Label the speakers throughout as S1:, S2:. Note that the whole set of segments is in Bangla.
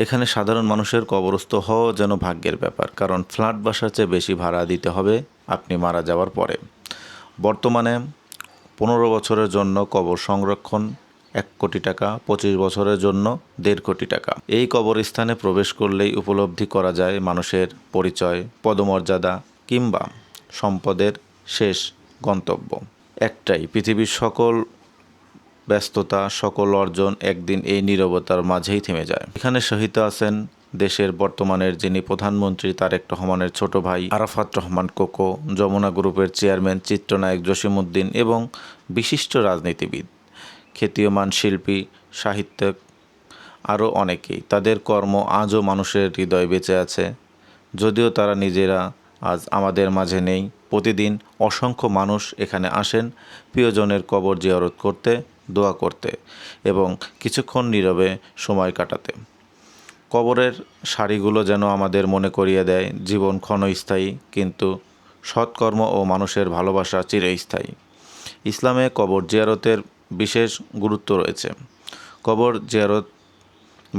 S1: এখানে সাধারণ মানুষের কবরস্থ হওয়া যেন ভাগ্যের ব্যাপার, কারণ ফ্ল্যাট বাসার চেয়ে বেশি ভাড়া দিতে হবে আপনি মারা যাওয়ার পরে। বর্তমানে 15 বছরের জন্য কবর সংরক্ষণ 1 কোটি টাকা, 25 বছরের জন্য 1.5 কোটি টাকা। এই কবরস্থানে প্রবেশ করলেই উপলব্ধি করা যায় মানুষের পরিচয়, পদমর্যাদা কিংবা সম্পদের শেষ গন্তব্য একটাই, পৃথিবীর সকল ব্যস্ততা, সকল অর্জন একদিন এই নীরবতার মাঝেই থেমে যায়। এখানে শহীদ আছেন দেশের বর্তমানের যিনি প্রধানমন্ত্রী তারেক রহমানের ছোট ভাই আরাফাত রহমান কোকো, যমুনা গ্রুপের চেয়ারম্যান চিত্রনায়ক জসিমউদ্দিন এবং বিশিষ্ট রাজনীতিবিদ, খ্যাতিমান শিল্পী, সাহিত্যিক আরও অনেকেই। তাদের কর্ম আজও মানুষের হৃদয়ে বেঁচে আছে। যদিও তারা নিজেরা আজ আমাদের মাঝে নেই, প্রতিদিন অসংখ্য মানুষ এখানে আসেন প্রিয়জনের কবর জিয়ারত করতে, দোয়া করতে এবং কিছুক্ষণ নীরবে সময় কাটাতে। কবরের সারিগুলো যেন আমাদের মনে করিয়ে দেয় জীবন ক্ষণস্থায়ী, কিন্তু সৎকর্ম ও মানুষের ভালোবাসা চিরস্থায়ী। ইসলামে কবর জিয়ারতের বিশেষ গুরুত্ব রয়েছে। কবর জিয়ারত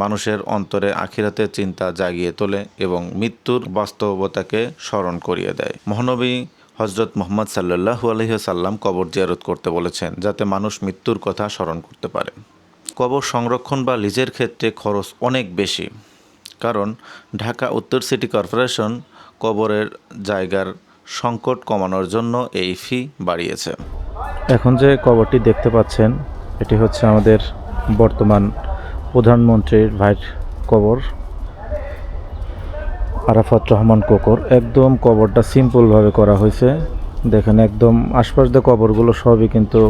S1: মানুষের অন্তরে আখিরাতের চিন্তা জাগিয়ে তোলে এবং মৃত্যুর বাস্তবতাকে স্মরণ করিয়ে দেয়। মহানবী হজরত মুহাম্মদ সাল্লাল্লাহু আলাইহি ওয়াসাল্লাম কবর জিয়ারত করতে বলেছেন, যাতে মানুষ মৃত্যুর কথা স্মরণ করতে পারে। কবর সংরক্ষণ বা লিজের ক্ষেত্রে খরচ অনেক বেশি, কারণ ঢাকা উত্তর সিটি কর্পোরেশন কবরের জায়গার সংকট কমানোর জন্য এই ফি বাড়িয়েছে।
S2: এখন যে কবরটি দেখতে পাচ্ছেন, এটি হচ্ছে আমাদের বর্তমান প্রধানমন্ত্রীর ভাইয়ের কবর, আরাফাত রহমান কোকর। একদম কবরটা সিম্পলভাবে করা হয়েছে। দেখেন একদম আশপাশ দিয়ে কবরগুলো সবই কিন্তু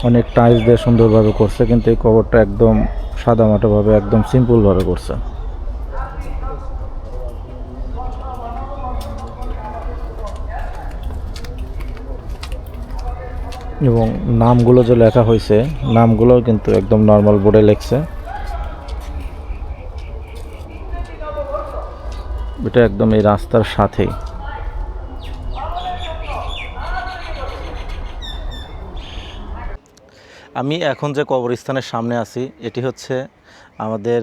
S2: অনেক টাইলস দিয়ে সুন্দরভাবে করছে, কিন্তু এই কবরটা একদম সাদামাটাভাবে একদম সিম্পলভাবে করছে। এবং নামগুলো যে লেখা হয়েছে, নামগুলোও কিন্তু একদম নর্মাল বোর্ডে লেখছে। এটা একদম এই রাস্তার সাথেই।
S1: আমি এখন যে কবরস্থানের সামনে আছি, এটি হচ্ছে আমাদের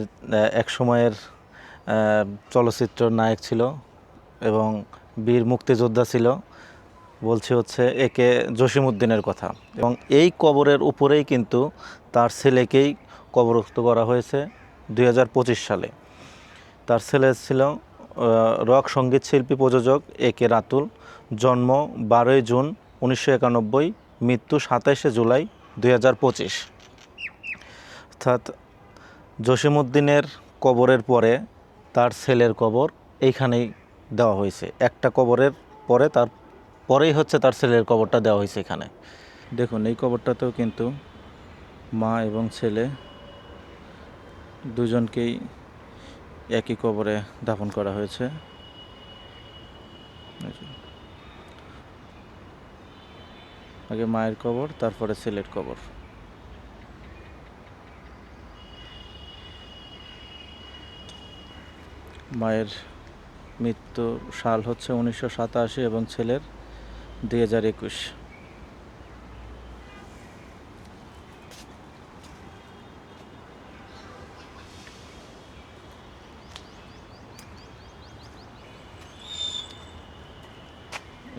S1: এক সময়ের চলচ্চিত্র নায়ক ছিল এবং বীর মুক্তিযোদ্ধা ছিল, বলছি হচ্ছে একে জসিমউদ্দিনের কথা। এবং এই কবরের উপরেই কিন্তু তার ছেলেকেই কবরস্থ করা হয়েছে 2025 সালে। তার ছেলে ছিল রক সঙ্গীত শিল্পী প্রযোজক একে রাতুল। জন্ম 12 জুন 1991, মৃত্যু 27 জুলাই 2025। অর্থাৎ জসিমউদ্দিনের কবরের পরে তার ছেলের কবর এইখানেই দেওয়া হয়েছে। একটা কবরের পরে তার পরেই হচ্ছে তার ছেলের কবরটা দেওয়া হয়েছে এখানে। দেখুন এই কবরটাতেও কিন্তু মা এবং ছেলে দুজনকেই একই কবরে দাফন করা হয়েছে। আগে মায়ের কবর, তারপরে ছেলের কবর। মায়ের মৃত্যু সাল হচ্ছে 1987 এবং ছেলের 2021।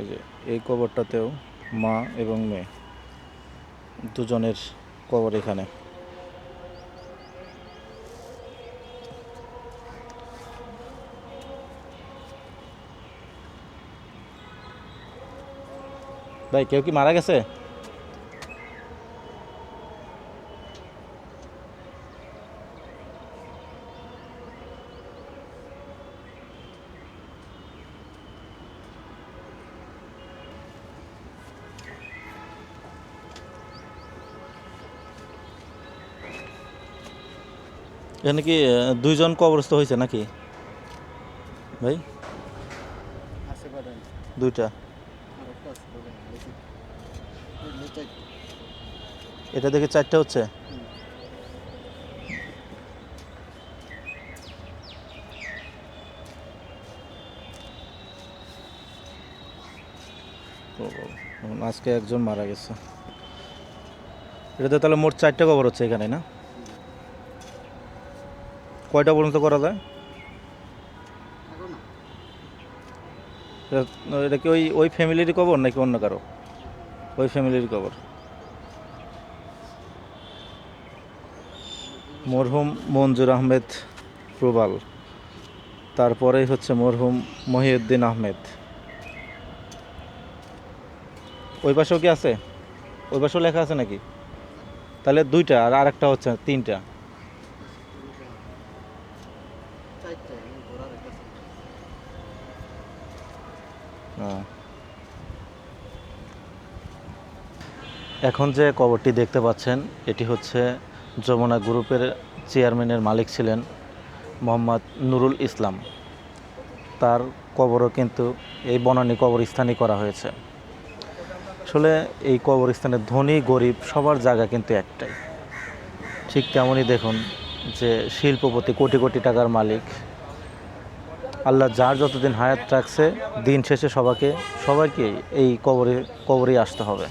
S1: এই যে এই কবরটাতেও মা এবং মেয়ে দুজনের কবর এখানে। ভাই কেউ কি মারা গেছে? এখানে কি দুইজন কবরস্থ হয়েছে নাকি ভাই? দুইটা। এটা দেখে 4টা হচ্ছে। আজকে একজন মারা গেছে। এটাতে তাহলে মোট 4টা কবর হচ্ছে এখানে, না?
S2: কয়টা পর্যন্ত করা যায়? এটা কি ওই ওই ফ্যামিলির কবর নাকি অন্য কারো? ওই ফ্যামিলির কবর। মরহুম মঞ্জুর আহমেদ প্রবাল, তারপরেই হচ্ছে মরহুম মহিউদ্দিন আহমেদ। ওই পাশেও কি আছে? ওই পাশেও লেখা আছে নাকি? তাহলে দুইটা আর আরেকটা হচ্ছে তিনটা। হ্যাঁ। এখন যে কবরটি দেখতে পাচ্ছেন এটি হচ্ছে যমুনা গ্রুপের চেয়ারম্যানের মালিক ছিলেন মোহাম্মদ নুরুল ইসলাম। তার কবরও কিন্তু এই বনানী কবরস্থানই করা হয়েছে। আসলে এই কবরস্থানের ধনী গরিব সবার জায়গা কিন্তু একটাই। ঠিক তেমনই দেখুন যে শিল্পপতি, কোটি কোটি টাকার মালিক, আল্লাহ যার যতদিন হায়াত রাখছে দিন শেষে সবাইকে এই কবরে আসতে হবে।